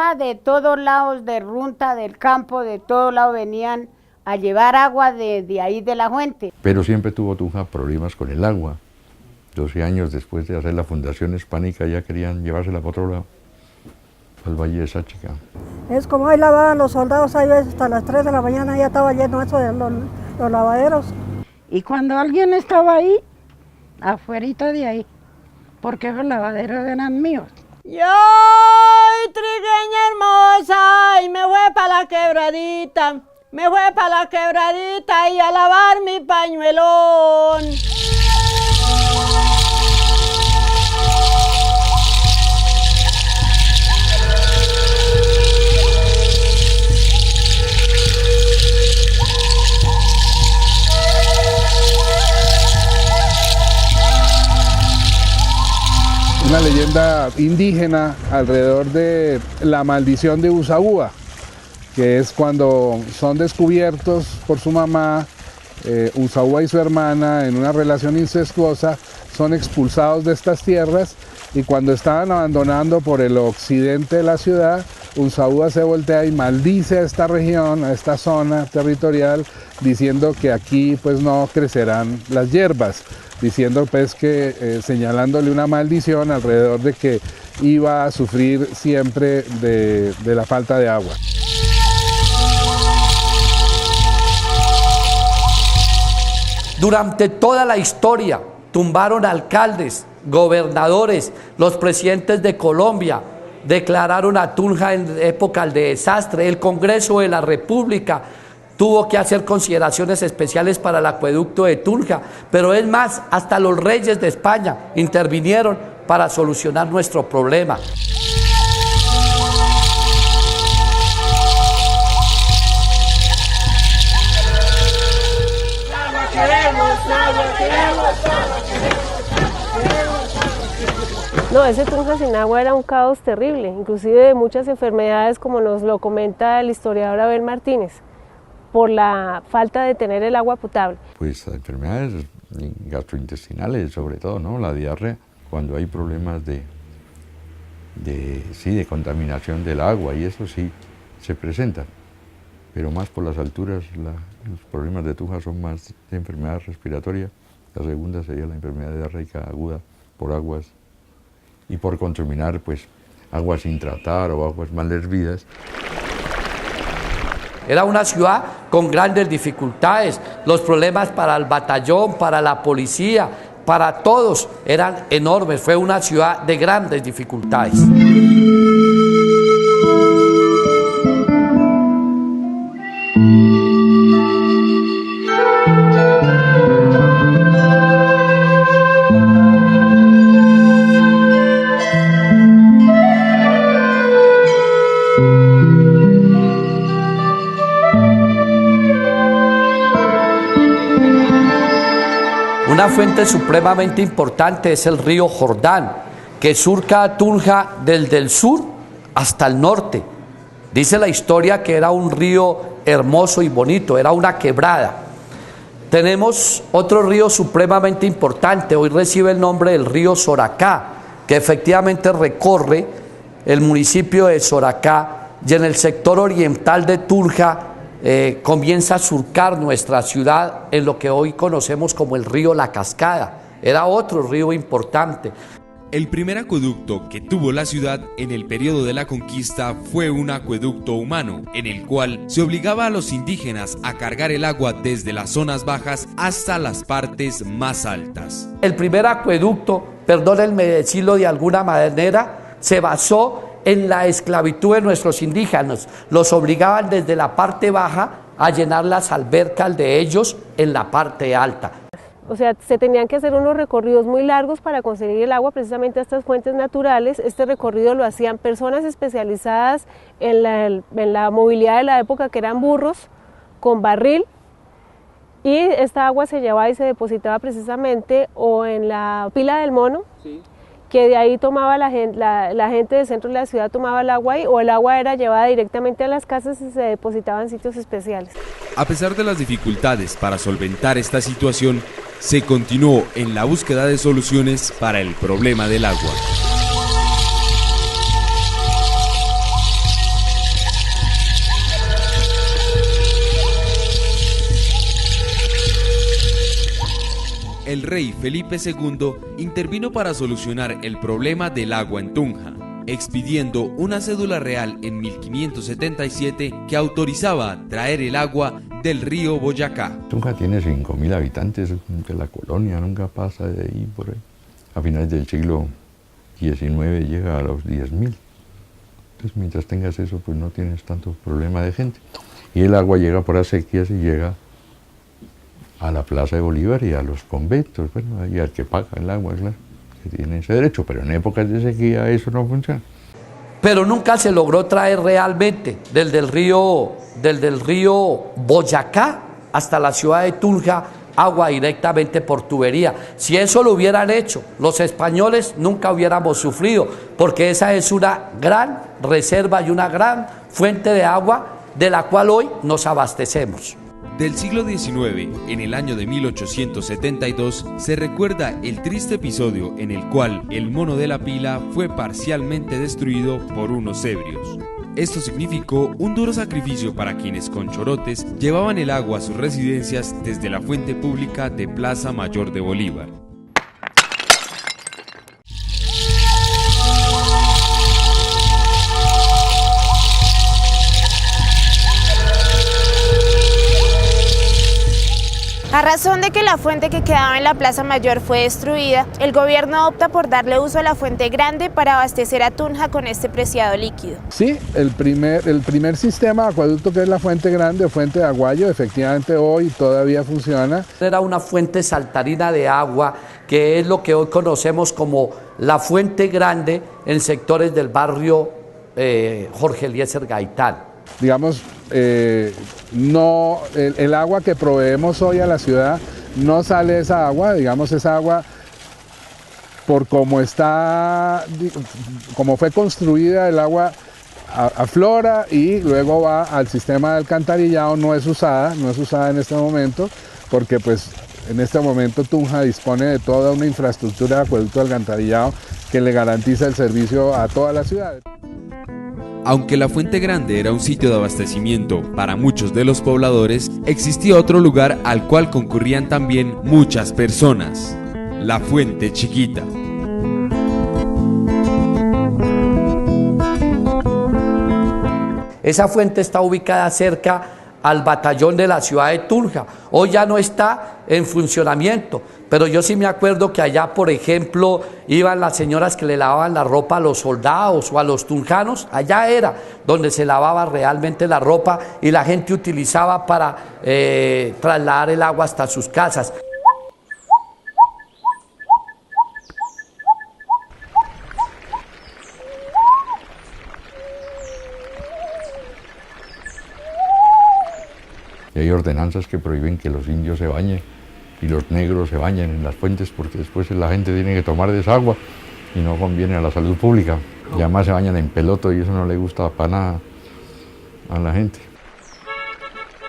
agua de todos lados, de Runta, del campo, de todos lados venían a llevar agua de ahí de la fuente. Pero siempre tuvo Tunja problemas con el agua. 12 años después de hacer la fundación hispánica ya querían llevársela para otro lado, al Valle de Sáchica. Es como ahí lavaban los soldados, ahí hasta las 3 de la mañana ya estaba lleno eso de los lavaderos. Y cuando alguien estaba ahí, afuerita de ahí, porque los lavaderos eran míos. Yo, trigueña hermosa, y me fue para la quebradita, y a lavar mi pañuelón. Una leyenda indígena alrededor de la maldición de Usaúa, que es cuando son descubiertos por su mamá, Usaúa y su hermana en una relación incestuosa, son expulsados de estas tierras y cuando estaban abandonando por el occidente de la ciudad, Usaúa se voltea y maldice a esta región, a esta zona territorial, diciendo que aquí pues no crecerán las hierbas, diciendo pues que señalándole una maldición alrededor de que iba a sufrir siempre de la falta de agua. Durante toda la historia tumbaron alcaldes, gobernadores, los presidentes de Colombia, declararon a Tunja en época de desastre, el Congreso de la República tuvo que hacer consideraciones especiales para el acueducto de Tunja, pero es más, hasta los reyes de España intervinieron para solucionar nuestro problema. No, ese Tunja sin agua era un caos terrible, inclusive de muchas enfermedades, como nos lo comenta el historiador Abel Martínez, por la falta de tener el agua potable. Pues enfermedades gastrointestinales sobre todo, ¿no? La diarrea, cuando hay problemas de contaminación del agua, y eso sí se presenta, pero más por las alturas, los problemas de Tunja son más de enfermedad respiratoria. La segunda sería la enfermedad diarreica aguda por aguas y por contaminar pues aguas sin tratar o aguas mal hervidas. Era una ciudad con grandes dificultades, los problemas para el batallón, para la policía, para todos eran enormes, fue una ciudad de grandes dificultades. Una fuente supremamente importante es el río Jordán, que surca a Tunja desde el sur hasta el norte. Dice la historia que era un río hermoso y bonito, era una quebrada. Tenemos otro río supremamente importante, hoy recibe el nombre del río Soracá, que efectivamente recorre el municipio de Soracá y en el sector oriental de Tunja comienza a surcar nuestra ciudad en lo que hoy conocemos como el río La Cascada. Era otro río importante. El primer acueducto que tuvo la ciudad en el periodo de la conquista fue un acueducto humano, en el cual se obligaba a los indígenas a cargar el agua desde las zonas bajas hasta las partes más altas. El primer acueducto, perdónenme decirlo de alguna manera, se basó en la esclavitud de nuestros indígenas. Los obligaban desde la parte baja a llenar las albercas de ellos en la parte alta. O sea, se tenían que hacer unos recorridos muy largos para conseguir el agua precisamente a estas fuentes naturales. Este recorrido lo hacían personas especializadas en la movilidad de la época, que eran burros con barril, y esta agua se llevaba y se depositaba precisamente o en la pila del mono, sí, que de ahí tomaba la gente del centro de la ciudad tomaba el agua ahí, o el agua era llevada directamente a las casas y se depositaba en sitios especiales. A pesar de las dificultades para solventar esta situación, se continuó en la búsqueda de soluciones para el problema del agua. rey Felipe II intervino para solucionar el problema del agua en Tunja, expidiendo una cédula real en 1577 que autorizaba traer el agua del río Boyacá. Tunja tiene 5.000 habitantes, que la colonia nunca pasa de ahí por ahí. A finales del siglo XIX llega a los 10.000. Entonces, mientras tengas eso, pues no tienes tanto problema de gente. Y el agua llega por acequias y llega a la Plaza de Bolívar y a los conventos, bueno, y al que paga el agua, claro, que tiene ese derecho, pero en épocas de sequía eso no funciona. Pero nunca se logró traer realmente desde el río Boyacá hasta la ciudad de Tunja agua directamente por tubería. Si eso lo hubieran hecho, los españoles nunca hubiéramos sufrido, porque esa es una gran reserva y una gran fuente de agua de la cual hoy nos abastecemos. Del siglo XIX, en el año de 1872, se recuerda el triste episodio en el cual el Mono de la Pila fue parcialmente destruido por unos ebrios. Esto significó un duro sacrificio para quienes con chorotes llevaban el agua a sus residencias desde la fuente pública de Plaza Mayor de Bolívar. A razón de que la fuente que quedaba en la Plaza Mayor fue destruida, el gobierno opta por darle uso a la fuente grande para abastecer a Tunja con este preciado líquido. Sí, el primer sistema de acueducto, que es la fuente grande o fuente de Aguayo, efectivamente hoy todavía funciona. Era una fuente saltarina de agua, que es lo que hoy conocemos como la fuente grande en sectores del barrio Jorge Eliezer Gaitán. Digamos, no, el agua que proveemos hoy a la ciudad no sale esa agua, digamos, esa agua por cómo está, como fue construida, el agua aflora y luego va al sistema de alcantarillado. No es usada en este momento, porque pues en este momento Tunja dispone de toda una infraestructura de acueducto de alcantarillado que le garantiza el servicio a toda la ciudad. Aunque la Fuente Grande era un sitio de abastecimiento para muchos de los pobladores, existía otro lugar al cual concurrían también muchas personas: la Fuente Chiquita. Esa fuente está ubicada cerca al batallón de la ciudad de Tunja. Hoy ya no está en funcionamiento, pero yo sí me acuerdo que allá, por ejemplo, iban las señoras que le lavaban la ropa a los soldados o a los tunjanos. Allá era donde se lavaba realmente la ropa y la gente utilizaba para trasladar el agua hasta sus casas. Y hay ordenanzas que prohíben que los indios se bañen y los negros se bañen en las fuentes, porque después la gente tiene que tomar de esa agua y no conviene a la salud pública. Y además se bañan en peloto y eso no le gusta para nada a la gente.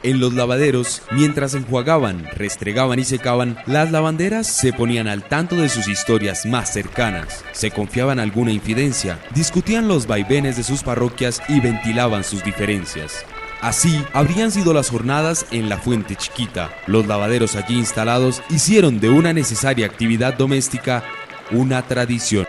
En los lavaderos, mientras enjuagaban, restregaban y secaban, las lavanderas se ponían al tanto de sus historias más cercanas, se confiaban alguna infidencia, discutían los vaivenes de sus parroquias y ventilaban sus diferencias. Así habrían sido las jornadas en la Fuente Chiquita. Los lavaderos allí instalados hicieron de una necesaria actividad doméstica una tradición.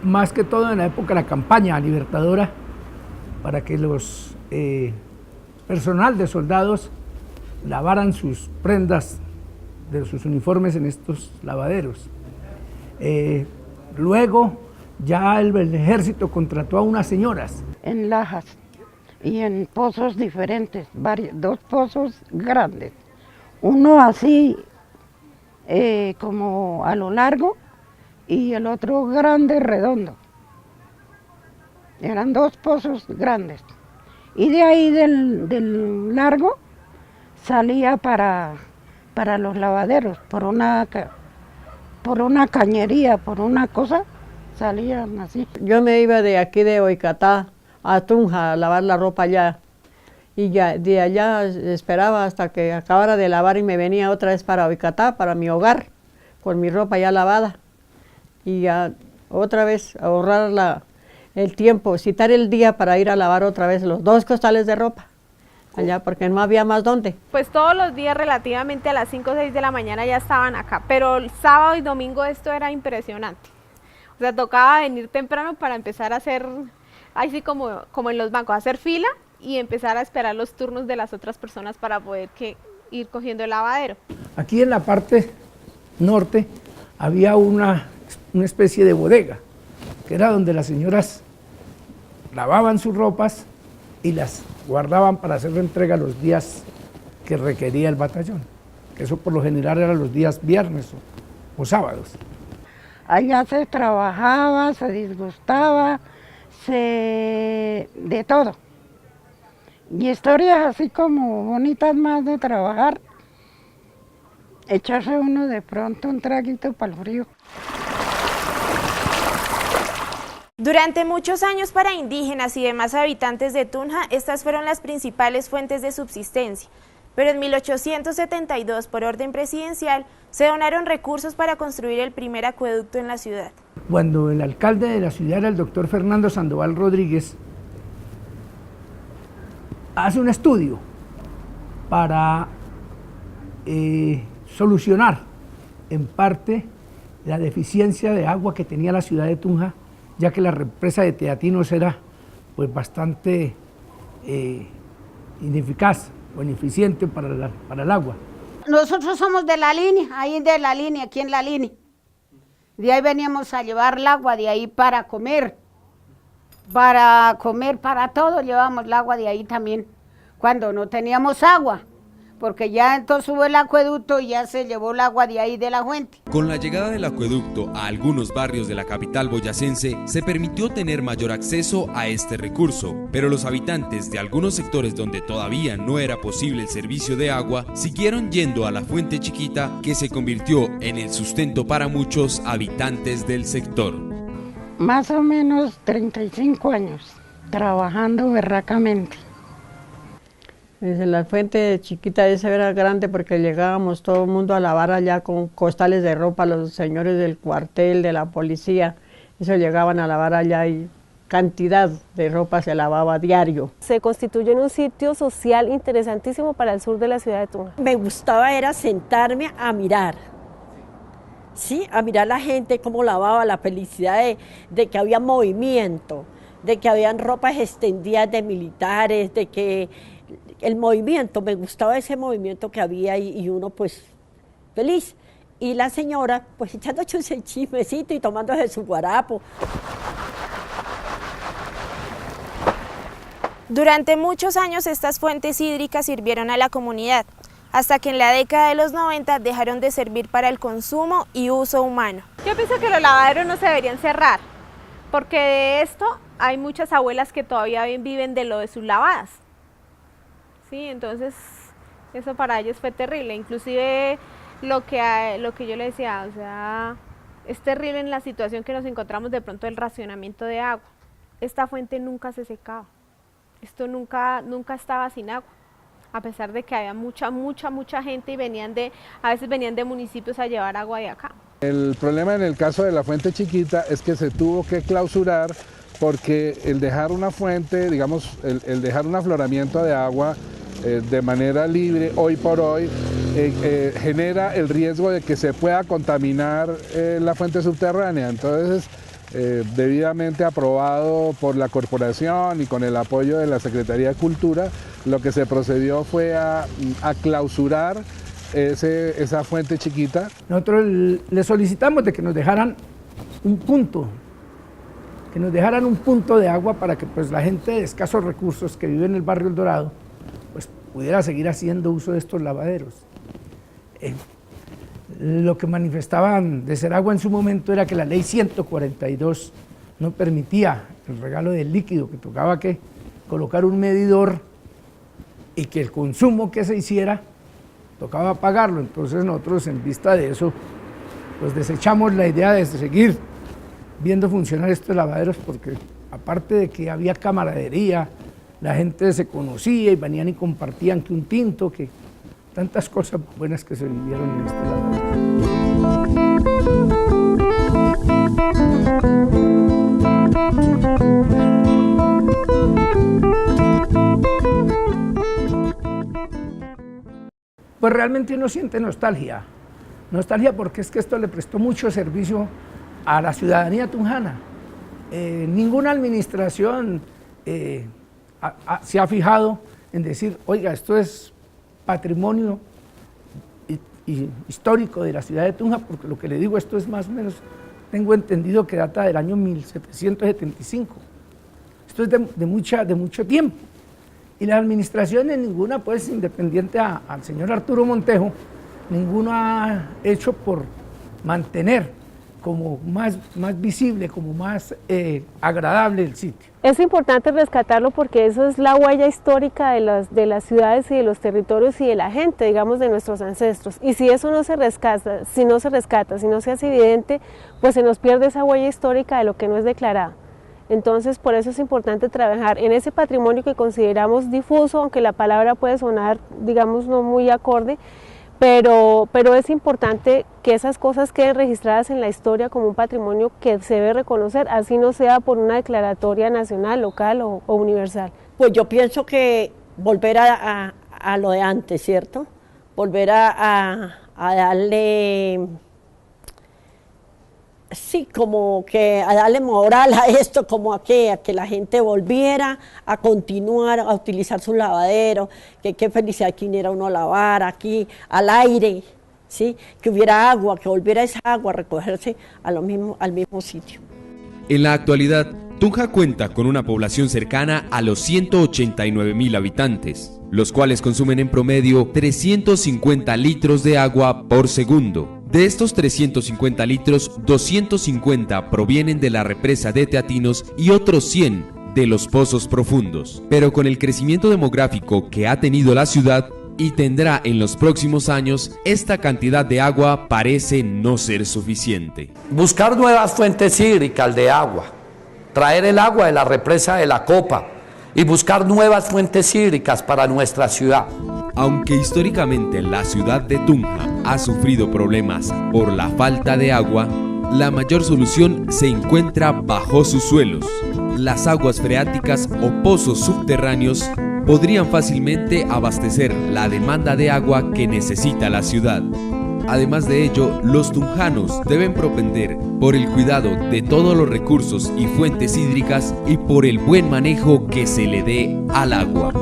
Más que todo en la época de la campaña libertadora, para que los personal de soldados lavaran sus prendas de sus uniformes en estos lavaderos. Luego ya el ejército contrató a unas señoras. En lajas y en pozos diferentes, dos pozos grandes, uno así como a lo largo y el otro grande, redondo. Eran dos pozos grandes. Y de ahí del largo salía para los lavaderos, por una cañería, por una cosa, salían así. Yo me iba de aquí de Oicatá a Tunja a lavar la ropa allá. Y ya de allá esperaba hasta que acabara de lavar y me venía otra vez para Oicatá, para mi hogar, con mi ropa ya lavada. Y ya otra vez ahorrar el tiempo, citar el día para ir a lavar otra vez los 2 costales de ropa. allá porque no había más dónde. Pues todos los días relativamente a las 5 o 6 de la mañana ya estaban acá, pero el sábado y domingo esto era impresionante. O sea, tocaba venir temprano para empezar a hacer, así como en los bancos, hacer fila y empezar a esperar los turnos de las otras personas para poder ir cogiendo el lavadero. Aquí en la parte norte había una especie de bodega, que era donde las señoras lavaban sus ropas y las guardaban para hacer la entrega los días que requería el batallón. Eso por lo general eran los días viernes o sábados. Allá se trabajaba, se disgustaba, de todo. Y historias así como bonitas más de trabajar, echarse uno de pronto un traguito para el frío. Durante muchos años para indígenas y demás habitantes de Tunja, estas fueron las principales fuentes de subsistencia. Pero en 1872, por orden presidencial, se donaron recursos para construir el primer acueducto en la ciudad. Cuando el alcalde de la ciudad era el doctor Fernando Sandoval Rodríguez, hace un estudio para solucionar en parte la deficiencia de agua que tenía la ciudad de Tunja, ya que la represa de Teatinos era pues bastante ineficaz o ineficiente para el agua. Nosotros somos de la línea, ahí de la línea, aquí en la línea. De ahí veníamos a llevar el agua, de ahí para comer, para todo, llevábamos el agua de ahí también, cuando no teníamos agua, porque ya entonces hubo el acueducto y ya se llevó el agua de ahí de la fuente. Con la llegada del acueducto a algunos barrios de la capital boyacense, se permitió tener mayor acceso a este recurso, pero los habitantes de algunos sectores donde todavía no era posible el servicio de agua, siguieron yendo a la fuente chiquita, que se convirtió en el sustento para muchos habitantes del sector. Más o menos 35 años, trabajando berracamente. La fuente chiquita esa era grande porque llegábamos todo el mundo a lavar allá con costales de ropa, los señores del cuartel, de la policía, eso llegaban a lavar allá y cantidad de ropa se lavaba a diario. Se constituye en un sitio social interesantísimo para el sur de la ciudad de Tunja. Me gustaba era sentarme a mirar, ¿sí? A mirar la gente cómo lavaba, la felicidad de que había movimiento, de que habían ropas extendidas de militares, de que el movimiento, me gustaba ese movimiento que había y uno pues feliz. Y la señora pues echándose el chismecito y tomándose su guarapo. Durante muchos años estas fuentes hídricas sirvieron a la comunidad, hasta que en la década de los 90 dejaron de servir para el consumo y uso humano. Yo pienso que los lavaderos no se deberían cerrar, porque de esto hay muchas abuelas que todavía viven de lo de sus lavadas. Sí, entonces eso para ellos fue terrible, inclusive lo que yo le decía, o sea, es terrible en la situación que nos encontramos de pronto del racionamiento de agua. Esta fuente nunca se secaba, esto nunca estaba sin agua, a pesar de que había mucha gente y a veces venían de municipios a llevar agua de acá. El problema en el caso de la fuente chiquita es que se tuvo que clausurar porque el dejar una fuente, digamos, el dejar un afloramiento de agua de manera libre hoy por hoy genera el riesgo de que se pueda contaminar la fuente subterránea. Entonces, debidamente aprobado por la corporación y con el apoyo de la Secretaría de Cultura, lo que se procedió fue a clausurar esa fuente chiquita. Nosotros le solicitamos de que nos dejaran un punto de agua para que pues, la gente de escasos recursos que vive en el barrio El Dorado pues, pudiera seguir haciendo uso de estos lavaderos. Lo que manifestaban de Seragua en su momento era que la ley 142 no permitía el regalo del líquido, que tocaba que colocar un medidor y que el consumo que se hiciera tocaba pagarlo. Entonces nosotros en vista de eso pues desechamos la idea de seguir viendo funcionar estos lavaderos, porque aparte de que había camaradería, la gente se conocía y venían y compartían que un tinto, que tantas cosas buenas que se vivieron en este lavadero. pues realmente uno siente nostalgia. Nostalgia porque es que esto le prestó mucho servicio a la ciudadanía tunjana. Ninguna administración se ha fijado en decir, oiga, esto es patrimonio histórico de la ciudad de Tunja, porque lo que le digo, esto es más o menos, tengo entendido que data del año 1775. Esto es de mucho tiempo. Y las administraciones, ninguna, pues, independiente al señor Arturo Montejo, ninguna ha hecho por mantener como más visible, como más agradable el sitio. Es importante rescatarlo porque eso es la huella histórica de las ciudades y de los territorios y de la gente, digamos, de nuestros ancestros. Y si eso no se rescata, si no se hace evidente, pues se nos pierde esa huella histórica de lo que no es declarado. Entonces, por eso es importante trabajar en ese patrimonio que consideramos difuso, aunque la palabra puede sonar, digamos, no muy acorde, pero es importante que esas cosas queden registradas en la historia como un patrimonio que se debe reconocer, así no sea por una declaratoria nacional, local o universal. Pues yo pienso que volver a lo de antes, ¿cierto? Volver a darle, sí, como que a darle moral a esto, como a que la gente volviera a continuar a utilizar su lavadero, que qué felicidad que viniera uno a lavar aquí, al aire, ¿sí? Que hubiera agua, que volviera esa agua a recogerse al mismo sitio. En la actualidad, Tunja cuenta con una población cercana a los 189.000 habitantes, los cuales consumen en promedio 350 litros de agua por segundo. De estos 350 litros, 250 provienen de la represa de Teatinos y otros 100 de los pozos profundos. Pero con el crecimiento demográfico que ha tenido la ciudad y tendrá en los próximos años, esta cantidad de agua parece no ser suficiente. Buscar nuevas fuentes hídricas de agua, traer el agua de la represa de la Copa y buscar nuevas fuentes hídricas para nuestra ciudad. Aunque históricamente la ciudad de Tunja ha sufrido problemas por la falta de agua, la mayor solución se encuentra bajo sus suelos. Las aguas freáticas o pozos subterráneos podrían fácilmente abastecer la demanda de agua que necesita la ciudad. Además de ello, los tunjanos deben propender por el cuidado de todos los recursos y fuentes hídricas y por el buen manejo que se le dé al agua.